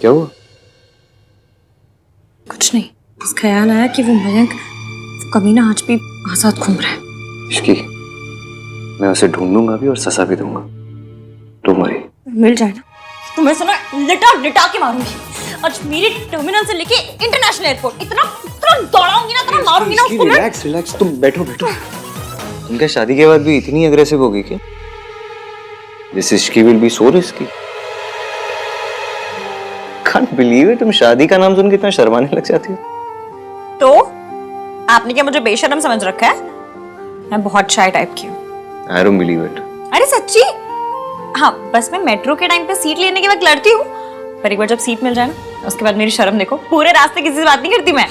क्या हुआ? कुछ नहीं, बस ख्याल आया कि वो मयंक कमीना आज भी आजाद घूम रहा है। इश्की, मैं उसे ढूंढूंगा भी और सजा भी दूंगा। Don't worry. मिल जाए ना तो मैं सुना लिटा लिटा के मारूंगी। आज मेरी टर्मिनल से लेके इंटरनेशनल एयरपोर्ट इतना इतना दौड़ाऊंगी ना, इतना मारूंगी ना उसको मैं। रिलैक्स रिलैक्स, तुम बैठो बैठो। उनका शादी के बाद भी इतनी अग्रेसिव होगी क्या? This Ishki will be so risky. Can't believe it, तुम शादी का नाम सुन के इतना शर्माने लग जाती हो। तो आपने क्या मुझे बेशर्म समझ रखा है? मैं बहुत शाय टाइप की हूँ। I don't believe it. अरे सच्ची? हाँ, बस मैं मेट्रो के टाइम पे सीट लेने के वक्त लड़ती हूँ, पर एक बार जब सीट मिल जाए ना उसके बाद मेरी शर्म देखो, पूरे रास्ते किसी से बात नहीं करती मैं।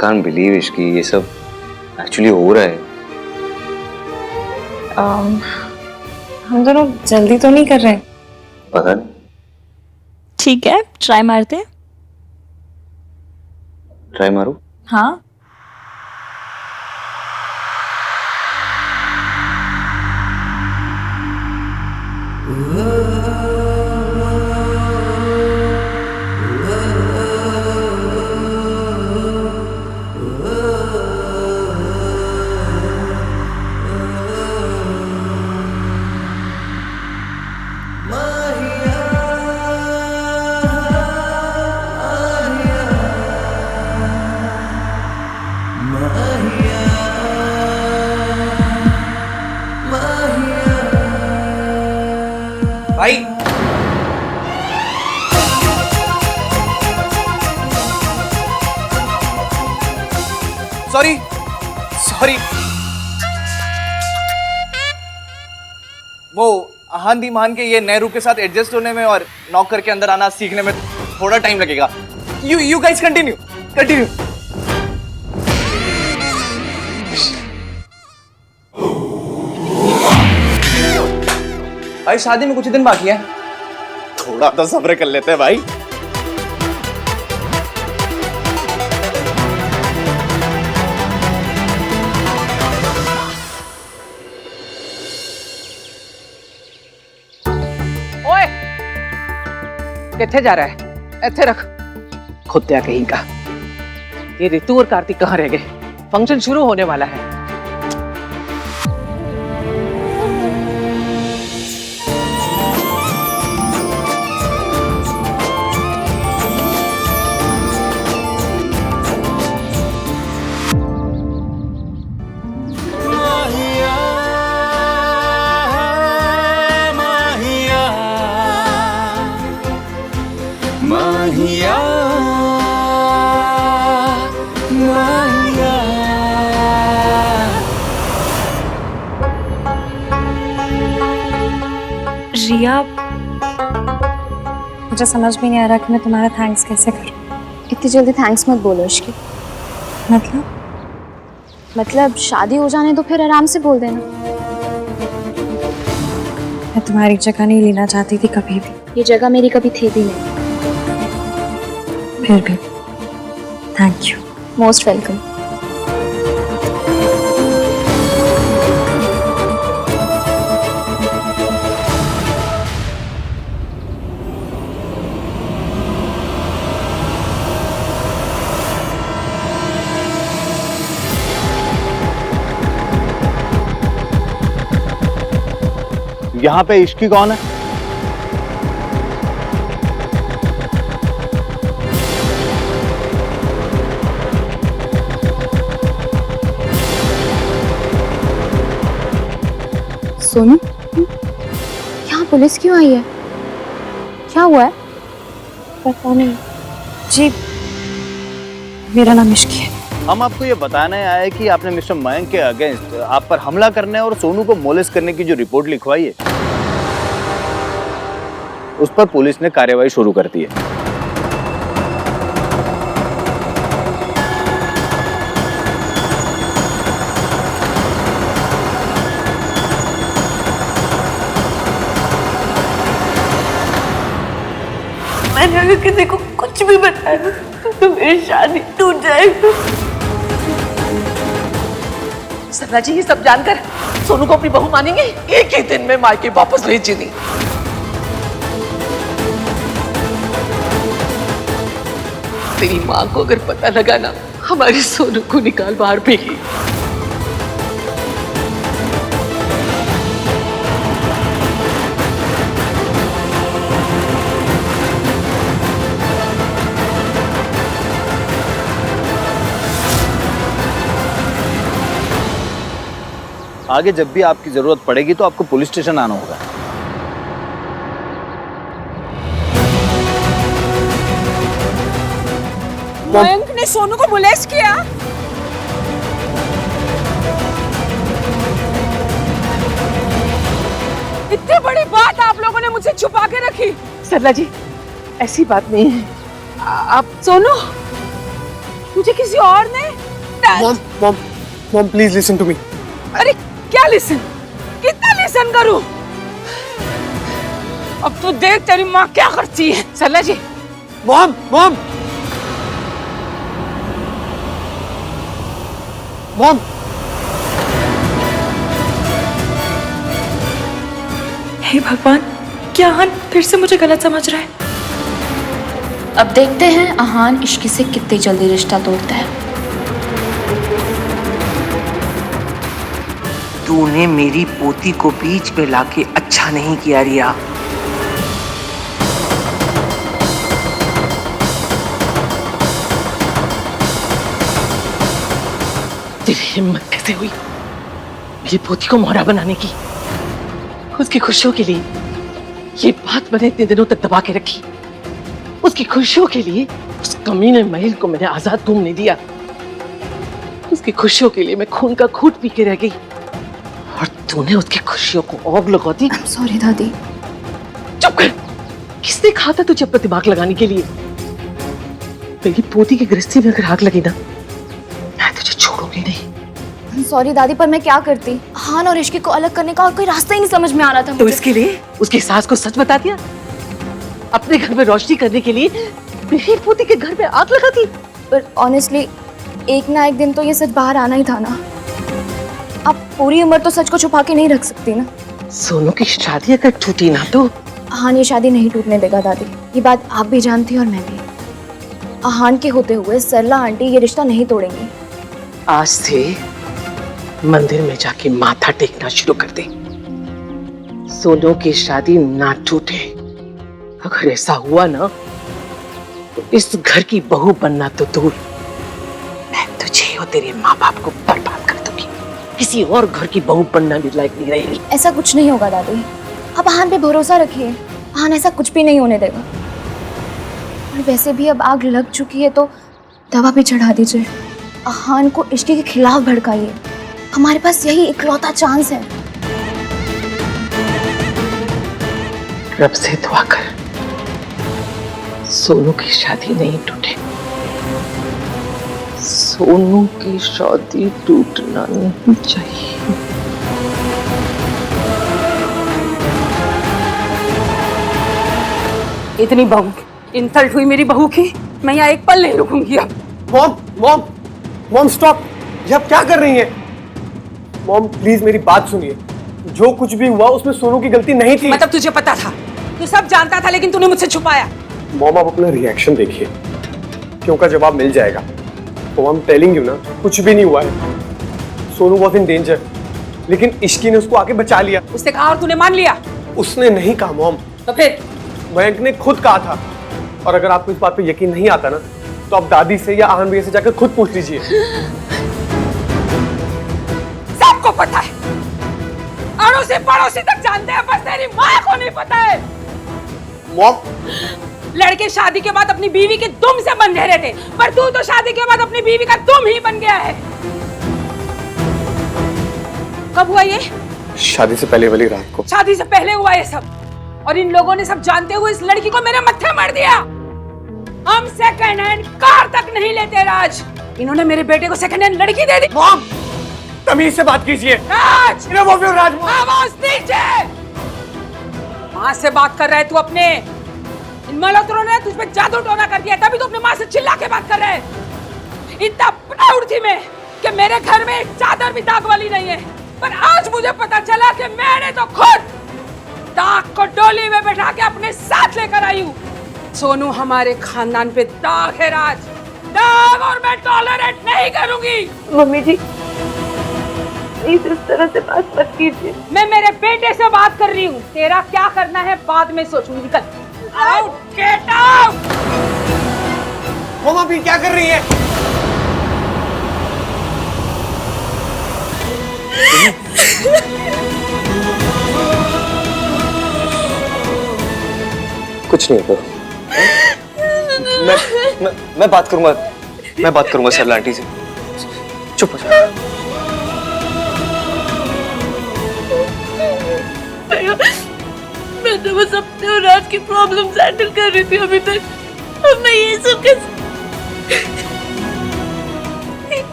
कांट बिलीव इश्की, ये सब एक्चुअली हो रहा है। हम दोनों जल्दी तो नहीं कर रहे? पता नहीं। ठीक है, ट्राई मारते हैं। ट्राई मारो। हाँ। भाई सॉरी सॉरी, वो आहान दीमान के ये नेहरू के साथ एडजस्ट होने में और नॉक करके अंदर आना सीखने में थोड़ा टाइम लगेगा। You guys continue continue. भाई शादी में कुछ ही दिन बाकी है, थोड़ा तो सब्र कर लेते हैं भाई। ओए, किथे जा रहा है? ऐसे रख। खुद्या कहीं का। ये रितु और कार्तिक कहाँ रह गए? फंक्शन शुरू होने वाला है। रिया, मुझे समझ में नहीं आ रहा कि मैं तुम्हारा थैंक्स कैसे करूं। इतनी जल्दी थैंक्स मत बोलो इश्की। मतलब शादी हो जाने तो फिर आराम से बोल देना। मैं तुम्हारी जगह नहीं लेना चाहती थी कभी भी। ये जगह मेरी कभी थी भी नहीं। फिर भी थैंक यू। Most welcome. यहाँ पे इश्की कौन है? सोनू, यहाँ पुलिस क्यों आई है? क्या हुआ है? पता नहीं। जी, मेरा नाम इश्की है। हम आपको ये बताने आए कि आपने मिस्टर मयंक के अगेंस्ट आप पर हमला करने और सोनू को मोलेस्ट करने की जो रिपोर्ट लिखवाई है, उस पर पुलिस ने कार्रवाई शुरू कर दी है। मैंने अगर किसी को कुछ भी बताया तो मेरी शादी टूट जाएगी। सरला जी, ये सब जानकर सोनू को अपनी बहू मानेंगे? एक ही दिन में मायके वापस भेज देंगे। तेरी माँ को अगर पता लगा ना, हमारे सोनू को निकाल बाहर फेंकी। आगे जब भी आपकी जरूरत पड़ेगी तो आपको पुलिस स्टेशन आना होगा। मयंक ने सोनू को मोलेस्ट किया। इतनी बड़ी बात आप लोगों ने मुझसे छुपा के रखी। सरला जी, ऐसी बात नहीं है। आप सोनू, मुझे किसी और ने mom please listen to me. अरे क्या लिसन? कितना लिसन करूं? अब तो देख तेरी माँ क्या करती है। सरला जी, मॉम मॉम मॉम हे भगवान, क्या आहान फिर से मुझे गलत समझ रहा है? अब देखते हैं आहान इश्क से कितनी जल्दी रिश्ता तोड़ता है। तूने मेरी पोती को बीच में लाके अच्छा नहीं किया रिया। तेरी हिम्मत कैसे हुई मेरी पोती को मोहरा बनाने की? उसकी खुशियों के लिए ये बात मैंने इतने दिनों तक दबा के रखी। उसकी खुशियों के लिए उस कमीने महिल को मैंने आजाद घूमने दिया। उसकी खुशियों के लिए मैं खून का घूंट पी के रह गई और तूने उसकी खुशियों को आग लगा दी। सॉरी दादी। चुप कर। किसने कहा था तुझे अपना दिमाग लगाने के लिए? मेरी पोती की गृहस्थी में अगर आग लगी ना, मैं तुझे छोड़ूंगी नहीं। सॉरी दादी, पर मैं क्या करती? आहान और इश्क को अलग करने का और कोई रास्ता ही नहीं समझ में आ रहा था तो मुझे। इसके लिए उसकी सास को सच बता दिया? अपने घर में रोशनी करने के लिए मेरी पोती के घर में आग लगा दी? पर ऑनेस्टली एक ना एक दिन तो ये सच बाहर आना ही था ना। आप पूरी उम्र तो सच को छुपा के नहीं रख सकती ना। सोनू की शादी अगर टूटी ना तो आहान ये शादी नहीं टूटने देगा दादी। ये बात आप भी जानती हैं और मैं भी। आहान के होते हुए सरला आंटी ये रिश्ता नहीं तोड़ेंगी। आज से मंदिर में जाके माथा टेकना शुरू कर दे। सोनू की शादी ना टूटे। अगर ऐसा हुआ ना तो इस घर की बहू बनना तो दूर, मैं तुझे और तेरे माँ बाप को बर्बाद कर दूंगी। किसी और घर की बहू बनना भी लायक नहीं रहेगी। ऐसा कुछ नहीं होगा दादी, आप आहान पे भरोसा रखिए। आहान ऐसा कुछ भी नहीं होने देगा। और वैसे भी अब आग लग चुकी है तो दवा भी चढ़ा दीजिए। आहान को इश्क के खिलाफ भड़काइए। हमारे पास यही इकलौता चांस है। रब से दुआ कर सोनू की शादी नहीं टूटे। सोनू की शादी टूटना नहीं चाहिए। इतनी बहू इंसल्ट हुई मेरी बहू की, मैं यहाँ एक पल नहीं रुकूंगी अब। Mom mom mom stop. ये आप क्या कर रही हैं? मॉम प्लीज मेरी बात सुनिए। जो कुछ भी हुआ उसमें सोनू की गलती नहीं थी। मतलब तुझे पता था, तू सब जानता था, लेकिन तूने मुझसे छुपाया। मॉम आप अपना रिएक्शन देखिए, क्यों का जवाब मिल जाएगा। तो आई एम टेलिंग यू ना, कुछ भी नहीं हुआ है। सोनू वॉज इन डेंजर, लेकिन इश्की ने उसको आके बचा लिया। उसने कहा और तूने मान लिया? उसने नहीं कहा मॉम, तो फिर? मयंक ने खुद कहा था। और अगर आपको इस बात पे यकीन नहीं आता ना, तो आप दादी से या आहान भैया से जाकर खुद पूछ लीजिए। सबको पता है, अड़ोसी पड़ोसी तक जानते हैं, बस तेरी माँ को नहीं पता है। मॉम लड़के शादी के बाद अपनी बीवी के दुम से बंधे रहते, पर तू तो शादी के बाद अपनी बीवी का दुम ही बन गया है। कब हुआ ये? शादी से पहले वाली रात को। शादी से पहले हुआ ये सब, और इन लोगों ने सब जानते हुए इस लड़की को मेरे मत्थे मार दिया। हम सेकंड हैंड कार तक नहीं लेते राज, इन्होंने मेरे बेटे को सेकंड हैंड लड़की दे दी। मॉम तमीज से बात कीजिए। राज, राज आवाज नीचे। माँ से बात कर रहा है तू अपने? इन मल्होत्रों ने तुझ पे जादू टोना कर दिया, तभी तो अपने माँ से चिल्ला के बात कर रहे हैं। इतना प्राउड थी मैं कि मेरे घर में एक चादर भी दाग वाली नहीं है, पर आज मुझे पता चला कि मैंने तो खुद दाग को डोली में बैठा के अपने साथ लेकर आई हूँ। सोनू हमारे खानदान पे दाग है राज। दाग और मैं टॉलरेट नहीं करूंगी। मम्मी जी प्लीज इस तरह से बात मत कीजिए। मैं मेरे बेटे से बात कर रही हूँ, तेरा क्या करना है बाद में सोचूंगी। निकल आउट, गेट आउट। मम्मा फिर क्या कर रही है? कुछ नहीं होगा। मैं बात करूंगा, मैं बात करूंगा सरला आंटी से। चुप हो जा। मैं तो बस अपने और राज की प्रॉब्लम हैंडल कर रही थी अभी तक। अब मैं ये सब कैसे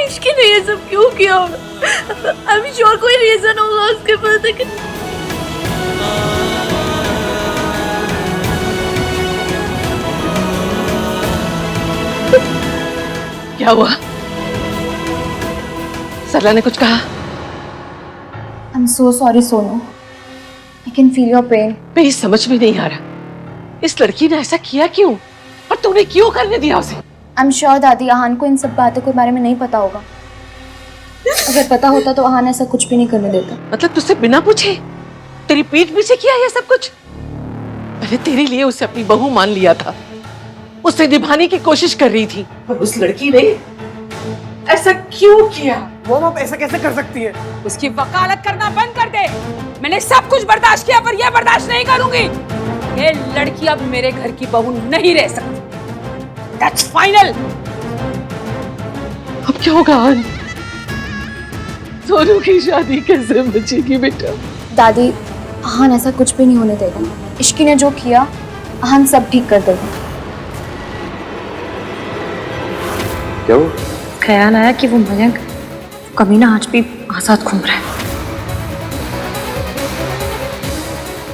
इश्क ने ये सब क्यों किया होगा? आई एम श्योर कोई रीजन होगा उसके पास। लेकिन क्या हुआ? सरला ने कुछ कहा? I'm so sorry, Sonu. I can feel your pain. मैं ये समझ में नहीं आ रहा, इस लड़की ने ऐसा किया क्यों और तूने क्यों करने दिया उसे? I'm sure दादी आहान को इन सब बातों के बारे में नहीं पता होगा। अगर पता होता तो आहान ऐसा कुछ भी नहीं करने देता। मतलब तुझसे बिना पूछे तेरी पीठ पीछे किया ये सब कुछ? मैंने तेरे लिए उसे अपनी बहू मान लिया था, उसे निभाने की कोशिश कर रही थी, और उस लड़की ने ऐसा क्यों किया? मॉम आप ऐसा कैसे कर सकती हैं? उसकी वकालत करना बंद कर दे। मैंने सब कुछ बर्दाश्त किया पर यह बर्दाश्त नहीं करूंगी। ये लड़की अब मेरे घर की बहू नहीं रह सकती। That's final. अब क्या होगा? सोनू की शादी कैसे बचेगी बेटा? दादी आहान ऐसा कुछ भी नहीं होने देगा। इश्की ने जो किया आहान सब ठीक कर देगा। क्या हुआ? ख्याल आया कि वो मयंक कमीना आज भी आजाद घूम रहा है।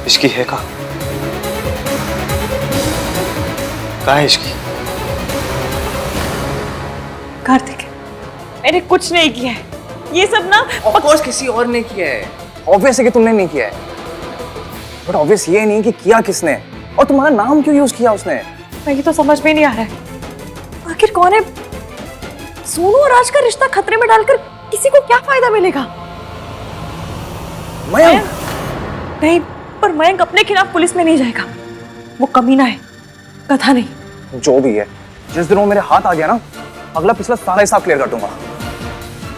इसकी है कहाँ है इसकी? कार्तिक मैंने कुछ नहीं किया है, ये सब ना ऑफ कोर्स किसी और ने किया है। ऑब्वियस है कि तुमने नहीं किया है, बट ऑब्वियस ये नहीं कि किया किसने और तुम्हारा नाम क्यों यूज किया उसने। मुझे तो समझ में नहीं आ रहा है आखिर कौन है। सोनू और राज का रिश्ता खतरे में डालकर किसी को क्या फायदा मिलेगा? मयंक नहीं, पर मयंक अपने खिलाफ पुलिस में नहीं जाएगा। वो कमीना है, कथा नहीं। जो भी है, जिस दिन वो मेरे हाथ आ गया ना, अगला पिछला सारा हिसाब क्लियर कर दूंगा।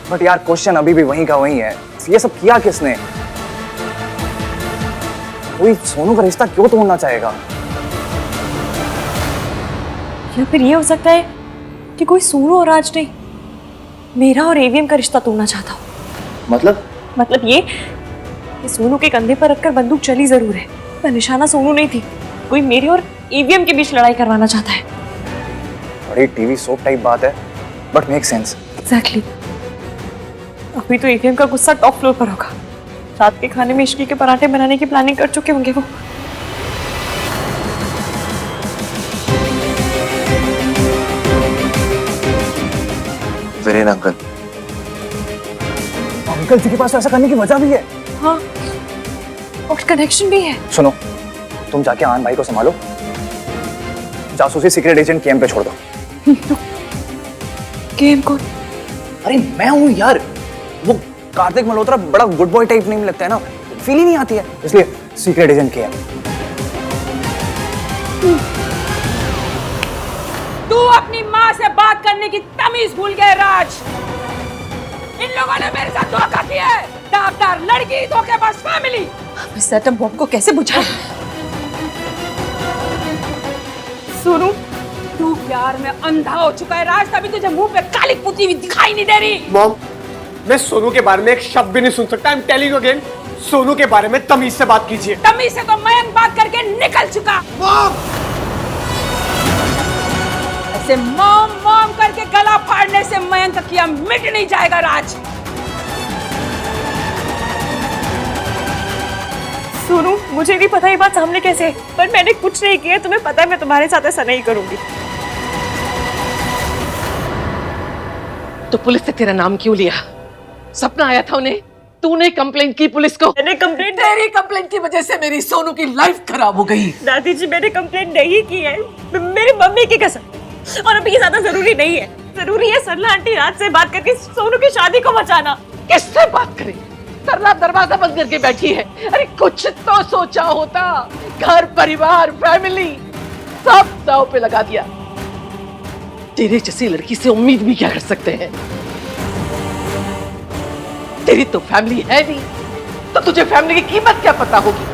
बट यार क्वेश्चन अभी भी वहीं का वहीं है, ये सब किया किसने? कोई सोनू का रिश्ता क्यों तोड़ना चाहेगा? या फिर ये हो सकता है कि कोई सोनू और राज नहीं, मेरा और एवीएम का रिश्ता तोड़ना चाहता हूँ। मतलब ये कि सोनू के कंधे पर रखकर बंदूक चली जरूर है, पर निशाना सोनू नहीं थी। कोई मेरे और एवीएम के बीच लड़ाई करवाना चाहता है। बड़ी टीवी सोप टाइप बात है, बट मेक सेंस। एग्जैक्टली। अभी तो एवीएम का गुस्सा टॉप फ्लोर पर होगा। रात के खाने में इश्की के पराठे बनाने की प्लानिंग कर चुके होंगे वो। वीरेन अंकल। अंकल जी के पास ऐसा करने की वजह भी है। हाँ, और कनेक्शन भी है। सुनो, तुम जाके आन भाई को संभालो, जासूसी सीक्रेट एजेंट केएम पे छोड़ दो। केएम कौन? अरे मैं हूँ यार, वो कार्तिक मल्होत्रा बड़ा गुड बॉय टाइप नहीं लगता है ना, फील ही नहीं आती है, इसलिए सीक्रेट एजेंट केएम। तू अपनी माँ से बात करने की तमीज भूल गए राज। इन लोगों ने मेरे साथ धोखा किया है। दागदार लड़की, धोखेबाज फैमिली। इस एटम बॉम्ब को कैसे बुझाएं? सुनू, तू प्यार में अंधा हो चुका है राज, तभी तुझे मुंह पे काली पुती हुई दिखाई नहीं दे रही। मॉम मैं सोनू के बारे में एक शब्द भी नहीं सुन सकता। I am telling you again, Sonu के बारे में तमीज से बात कीजिए। तमीज से तो मयंक बात करके निकल चुका। मॉम ऐसे मॉम मॉम करके गला फाड़ने से मयंक का किया मिट नहीं जाएगा राज। सुनू, मुझे नहीं पता ये बात सामने कैसे है, पर मैंने कुछ नहीं किया। तुम्हें पता है मैं तुम्हारे साथ ऐसा नहीं करूंगी। तो पुलिस ने तेरा नाम क्यों लिया? सपना आया था उन्हें, तूने कंप्लेंट की पुलिस को? मैंने कंप्लेंट तेरी कंप्लेंट की वजह से मेरी सोनू की लाइफ खराब हो गई। दादी जी, मैंने कंप्लेंट नहीं की है, मेरी मम्मी की कसम। और अभी ये ज्यादा जरूरी नहीं है। जरूरी है सरला आंटी रात से बात करके सोनू की शादी को बचाना। किससे बात करें? सरला दरवाजा बंद करके बैठी है। अरे कुछ तो सोचा होता। घर परिवार फैमिली सब दांव पे लगा दिया। तेरे जैसी लड़की से उम्मीद भी क्या कर सकते हैं? तेरी तो फैमिली है नहीं, तो तुझे फैमिली की कीमत क्या पता होगी?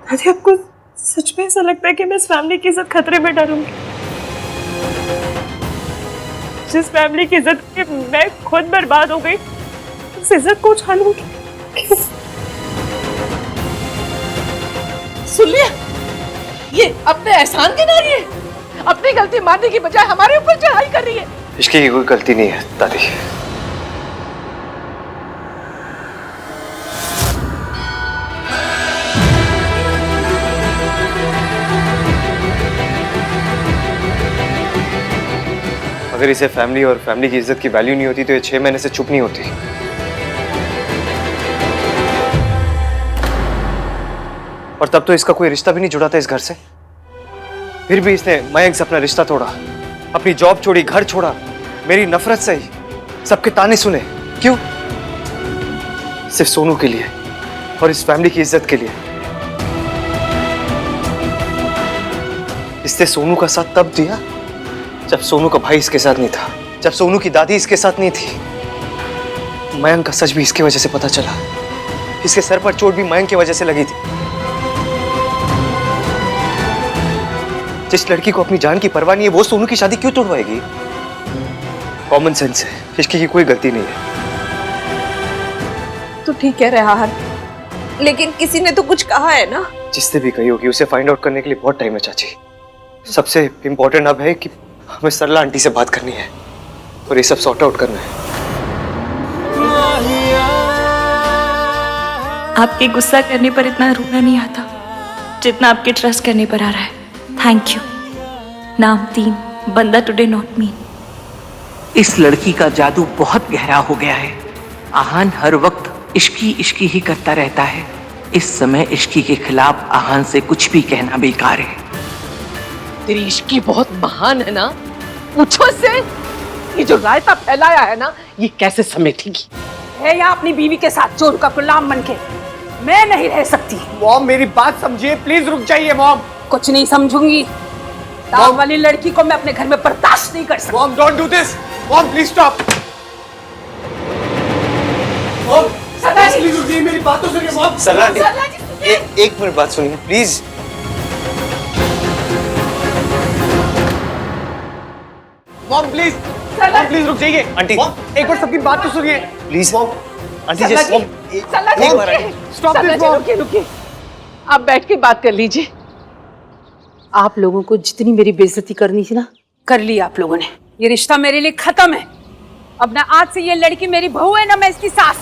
दादी, आपको सच में ऐसा लगता है कि मैं इस फैमिली की इज्जत खतरे में डालूंगी? जिस फैमिली की इज्जत के मैं खुद बर्बाद हो गई, उस इज्जत को उछालूंगी? क्यों? सुन लिया? ये अपने एहसान गिना रही है। अपनी गलती मानने की बजाय हमारे ऊपर चढ़ाई कर रही है। इसकी की कोई गलती नहीं है दादी। अगर इसे फैमिली और फैमिली की इज्जत की वैल्यू नहीं होती तो ये 6 महीने से चुप नहीं होती। और तब तो इसका कोई रिश्ता भी नहीं जुड़ा था इस घर से। फिर भी इसने मयंक से अपना रिश्ता तोड़ा, अपनी जॉब छोड़ी, घर छोड़ा, मेरी नफरत सही, सबके ताने सुने। क्यों? सिर्फ सोनू के लिए और इस फैमिली की इज्जत के लिए। इसने सोनू का साथ तब दिया जब सोनू का भाई इसके साथ नहीं था, जब सोनू की दादी इसके साथ नहीं थी। मयंक का सच भी इसकी वजह से पता चला। इसके सर पर चोट भी मयंक की वजह से लगी थी। जिस लड़की को अपनी जान की परवाह नहीं है वो सोनू की शादी क्यों तोड़वाएगी? कॉमन सेंस है, इसकी की कोई गलती नहीं है। तो ठीक कह रहा है, लेकिन किसी ने तो कुछ कहा है ना? जिसने भी कही होगी उसे फाइंड आउट करने के लिए बहुत टाइम है चाची। सबसे इम्पोर्टेंट अब है कि हमें सरला आंटी से बात करनी है और ये सब सॉर्ट आउट करना है। आपके गुस्सा करने पर इतना रोना नहीं आता जितना आपके ट्रस्ट करने पर आ रहा है। Thank you. नाम 3, बंदा टुडे नॉट मी। इस लड़की का जादू बहुत गहरा हो गया है। आहान हर वक्त इश्की ही करता रहता है। इस समय इश्की के खिलाफ आहान से कुछ भी कहना बेकार है। तेरी इश्की बहुत महान है ना? पूछो इससे, ये जो रायता फैलाया है ना, ये कैसे समेटेगी? है या अपनी बीवी के साथ चोर का गुलाम बनके? मैं नहीं रह सकती। मॉम मेरी बात समझिए, प्लीज रुक जाइए मॉम। कुछ नहीं समझूंगी। दाव वाली लड़की को मैं अपने घर में बर्दाश्त नहीं कर सकती। Mom don't do this. Mom please stop. Mom please रुकिए, मेरी बात तो सुनिए मॉम। सरला एक मिनट बात सुनिए please. Mom please, mom please रुक जाइए। आंटी एक बार सबकी बात तो सुनिए please. Mom aunty just stop this mom. रुकिए, आप बैठ के बात कर लीजिए। आप लोगों को जितनी मेरी बेइज्जती करनी थी ना, कर ली आप लोगों ने। ये रिश्ता मेरे लिए खत्म है। अब ना आज से ये लड़की मेरी बहू है ना मैं इसकी सास।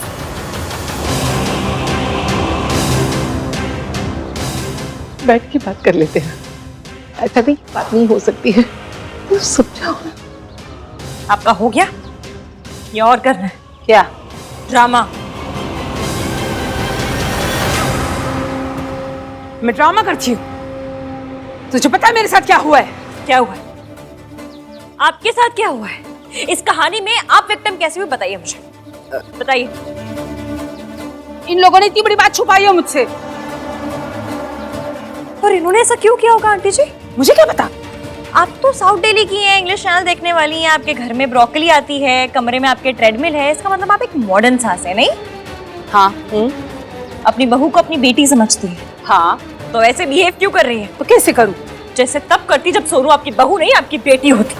बैठ के बात कर लेते हैं। ऐसा नहीं बात नहीं हो सकती है, तो समझाओ ना। आपका हो गया या और करना है? क्या ड्रामा? मैं ड्रामा करती हूँ? तुझे पता है मेरे साथ क्या हुआ है? क्या हुआ है? आपके साथ क्या हुआ है? इस कहानी में आप विक्टिम कैसे हुए बताइए मुझे, बताइए। इन लोगों ने इतनी बड़ी बात छुपाई है मुझसे। पर इन्होंने ऐसा क्यों किया होगा आंटी जी? मुझे क्या पता। आप तो साउथ दिल्ली की हैं, इंग्लिश चैनल देखने वाली हैं, आपके घर में ब्रोकली आती है, कमरे में आपके ट्रेडमिल है, इसका मतलब आप एक मॉडर्न सास है, नहीं? हाँ। अपनी बहू को अपनी बेटी समझती है। हाँ। तो ऐसे बिहेव क्यों कर रही है? तो कैसे करूं? जैसे तब करती जब सोनू आपकी बहू नहीं आपकी बेटी होती।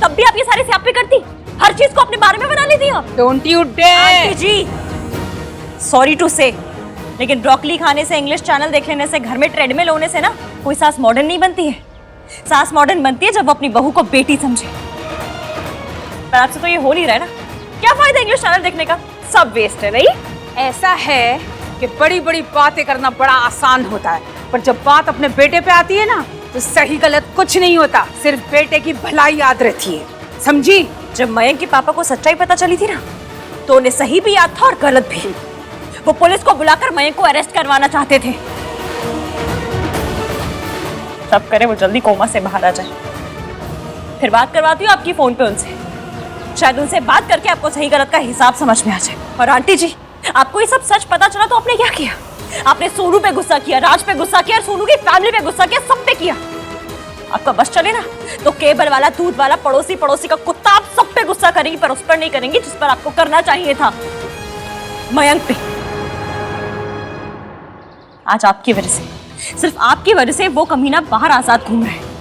तब भी आप ये सारे स्यापे करती, हर चीज को अपने बारे में बना लेती आप। Don't you dare. Aunty ji sorry to say, लेकिन ब्रोकली खाने से, इंग्लिश चैनल देख लेने से, घर में ट्रेडमिल होने से ना कोई सास मॉडर्न नहीं बनती है। सास मॉडर्न बनती है जब वो अपनी बहू को बेटी समझे। पर आपसे तो ये हो नहीं रहा है ना। क्या फायदा इंग्लिश चैनल देखने का? सब वेस्ट है, नहीं? ऐसा है कि बड़ी बड़ी बातें करना बड़ा आसान होता है, पर जब बात अपने बेटे पे आती है ना, तो सही गलत कुछ नहीं होता, सिर्फ बेटे की भलाई याद रहती है, समझी? जब मयंक के पापा को सच्चाई पता चली थी ना, तो उन्हें सही भी याद था और गलत भी। वो पुलिस को बुलाकर मयंक को अरेस्ट करवाना चाहते थे। सब करे वो जल्दी कोमा से बाहर आ जाए। फिर बात करवाती हूँ आपकी फोन पे उनसे, शायद उनसे बात करके आपको सही गलत का हिसाब समझ में आ जाए। और आंटी जी, आपको ये सब सच पता चला तो आपने क्या किया? आपने सोनू पे गुस्सा किया, राज पे गुस्सा किया, सोनू की फैमिली पे गुस्सा किया, सब पे किया। आपका बस चले ना तो केबल वाला, दूध वाला, पड़ोसी का कुत्ता, आप सब पे गुस्सा करेंगी, पर उस पर नहीं करेंगी जिस पर आपको करना चाहिए था, मयंक पे। आज आपकी वजह से, सिर्फ आपकी वजह से वो कमीना बाहर आजाद घूम रहे हैं।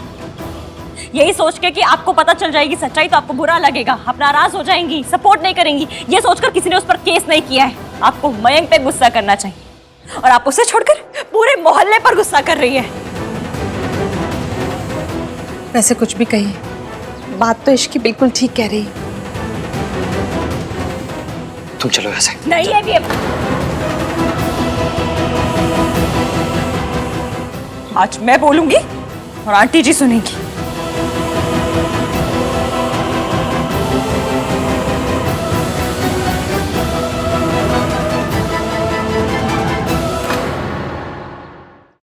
यही सोच के कि आपको पता चल जाएगी सच्चाई तो आपको बुरा लगेगा, आप नाराज हो जाएंगी, सपोर्ट नहीं करेंगी, ये सोचकर किसी ने उस पर केस नहीं किया है। आपको मयंक पे गुस्सा करना चाहिए और आप उसे छोड़कर पूरे मोहल्ले पर गुस्सा कर रही है। वैसे कुछ भी कहिए, बात तो इश्की बिल्कुल ठीक कह रही है। तुम चलो ऐसे। नहीं है भी, आज मैं बोलूंगी और आंटी जी सुनेंगी।